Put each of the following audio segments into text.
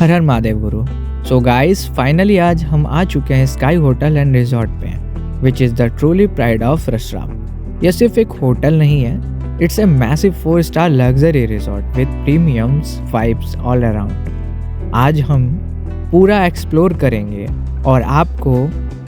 हर हर महादेव गुरु। So guys, finally आज हम आ चुके हैं स्काई होटल एंड रिजॉर्ट पे, which is the truly pride of Rasram. यह सिर्फ एक होटल नहीं है, it's a massive four star luxury resort with premiums vibes all around. आज हम पूरा एक्सप्लोर करेंगे और आपको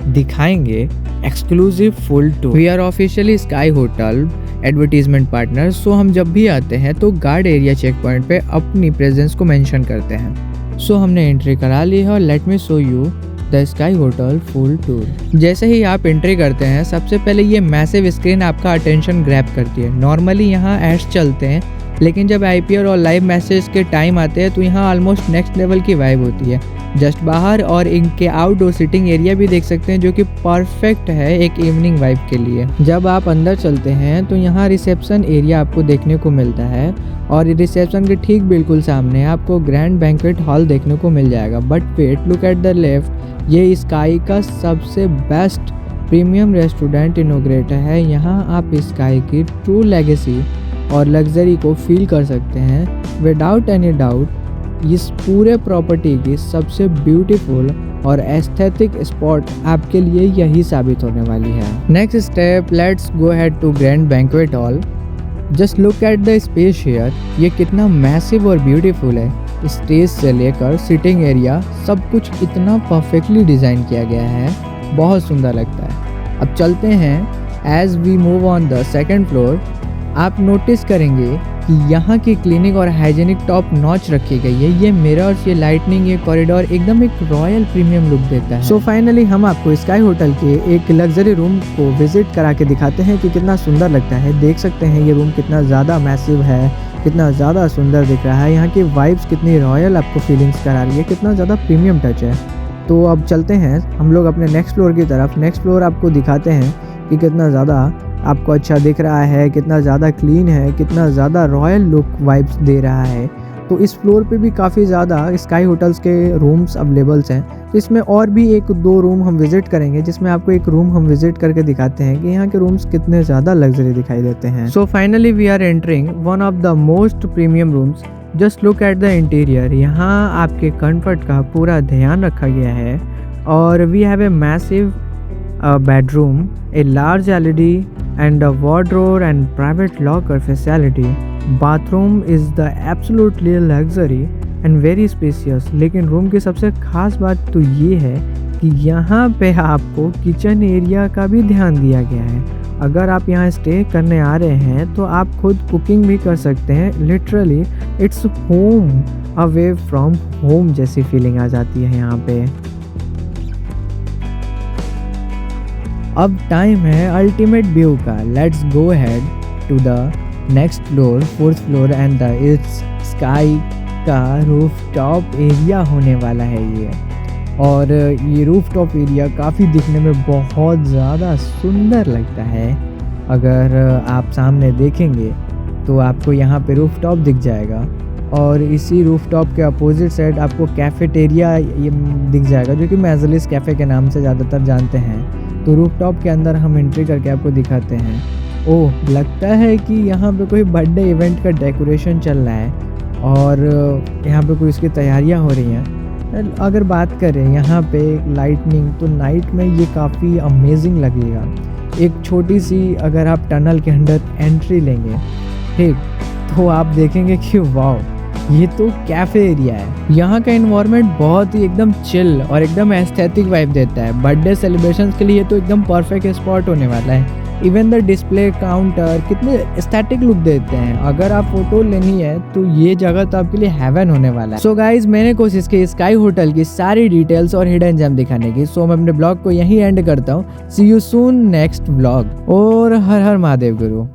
दिखाएंगे exclusive full tour. We are officially sky hotel advertisement partner, so हम जब भी आते हैं तो गार्ड एरिया चेक पॉइंट पे अपनी प्रेजेंस को मेंशन करते हैं। सो हमने एंट्री करा ली है और let me show you the sky hotel full tour. जैसे ही आप एंट्री करते हैं, सबसे पहले ये मैसिव स्क्रीन आपका अटेंशन ग्रैब करती है। नॉर्मली यहाँ एड्स चलते हैं, लेकिन जब आईपीएल और लाइव मैसेज के टाइम आते हैं तो यहाँ ऑलमोस्ट नेक्स्ट लेवल की वाइब होती है। जस्ट बाहर और इनके आउटडोर सिटिंग एरिया भी देख सकते हैं, जो कि परफेक्ट है एक इवनिंग वाइब के लिए। जब आप अंदर चलते हैं तो यहाँ रिसेप्शन एरिया आपको देखने को मिलता है और रिसेप्शन के ठीक बिल्कुल सामने आपको ग्रैंड बैंक्वेट हॉल देखने को मिल जाएगा। But wait, look at the left, ये स्काई का सबसे बेस्ट प्रीमियम रेस्टोरेंट इनोग्रेट है। यहाँ आप स्काई की ट्रू लेगेसी और लग्जरी को फील कर सकते हैं। विदाउट एनी डाउट इस पूरे प्रॉपर्टी की सबसे ब्यूटीफुल और एस्थेटिक स्पॉट आपके लिए यही साबित होने वाली है। Next step, let's go head to grand banquet hall. Just look at the space here, ये कितना मैसिव और ब्यूटीफुल है। स्टेज से लेकर सिटिंग एरिया सब कुछ इतना परफेक्टली डिज़ाइन किया गया है, बहुत सुंदर लगता है। अब चलते हैं। As we move on the second floor, आप नोटिस करेंगे कि यहाँ की क्लीनिंग और हाइजीनिक टॉप नॉच रखी गई है। ये मिरर्स, ये लाइटनिंग, ये कॉरिडोर एकदम एक रॉयल प्रीमियम लुक देता है। सो फाइनली हम आपको स्काई होटल के एक लग्जरी रूम को विजिट करा के दिखाते हैं कि कितना सुंदर लगता है। देख सकते हैं ये रूम कितना ज़्यादा मैसिव है, कितना ज़्यादा सुंदर दिख रहा है। यहाँ की वाइब्स कितनी रॉयल आपको फीलिंग्स करा रही है, कितना ज़्यादा प्रीमियम टच है। तो अब चलते हैं हम लोग अपने नेक्स्ट फ्लोर की तरफ। नेक्स्ट फ्लोर आपको दिखाते हैं कि कितना ज़्यादा आपको अच्छा दिख रहा है, कितना ज़्यादा क्लीन है, कितना ज़्यादा रॉयल लुक वाइब्स दे रहा है। तो इस फ्लोर पे भी काफ़ी ज़्यादा स्काई होटल्स के रूम्स अवेलेबल्स हैं। तो इसमें और भी 1-2 रूम हम विज़िट करेंगे, जिसमें आपको एक रूम हम विज़िट करके दिखाते हैं कि यहाँ के रूम्स कितने ज़्यादा लग्जरी दिखाई देते हैं। So finally we are entering one of the most premium rooms. Just look at the interior. यहाँ आपके कंफर्ट का पूरा ध्यान रखा गया है और we have a massive bedroom, a large LED and a wardrobe and private locker facility. Bathroom is the absolutely luxury and very spacious. लेकिन रूम की सबसे खास बात तो ये है कि यहाँ पे आपको किचन एरिया का भी ध्यान दिया गया है। अगर आप यहाँ स्टे करने आ रहे हैं तो आप खुद कुकिंग भी कर सकते हैं। Literally it's home away from home जैसी फीलिंग आ जाती है यहाँ पे। अब टाइम है अल्टीमेट व्यू का। Let's go head to the next floor, 4th floor and the it's sky का रूफटॉप एरिया होने वाला है ये। और ये रूफटॉप एरिया काफ़ी दिखने में बहुत ज़्यादा सुंदर लगता है। अगर आप सामने देखेंगे तो आपको यहाँ पे रूफटॉप दिख जाएगा और इसी रूफटॉप के अपोजिट साइड आपको कैफेटेरिया ये दिख जाएगा, जो कि मैजलिस कैफ़े के नाम से ज़्यादातर जानते हैं। तो रूफटॉप के अंदर हम एंट्री करके आपको दिखाते हैं। ओह, लगता है कि यहाँ पे कोई बर्थडे इवेंट का डेकोरेशन चल रहा है और यहाँ पे कोई इसकी तैयारियाँ हो रही हैं। अगर बात करें यहाँ पे लाइटनिंग, तो नाइट में ये काफ़ी अमेजिंग लगेगा। एक छोटी सी अगर आप टनल के अंदर एंट्री लेंगे, ठीक, तो आप देखेंगे कि वाओ, ये तो कैफ़े एरिया है। यहाँ का एनवायरनमेंट बहुत ही एकदम चिल और एकदम एस्थेटिक वाइब देता है। बर्थडे सेलिब्रेशंस के लिए तो एकदम परफेक्ट स्पॉट होने वाला है। इवन द डिस्प्ले काउंटर कितने एस्थेटिक लुक देते हैं। अगर आप फोटो लेनी है तो ये जगह तो आपके लिए हेवन होने वाला है। सो गाइज, मैंने कोशिश की स्काई होटल की सारी डिटेल्स और हिडन जेम दिखाने की। सो मैं अपने ब्लॉग को यहीं एंड करता हूँ। सी यू सून नेक्स्ट ब्लॉग। और हर हर महादेव गुरु।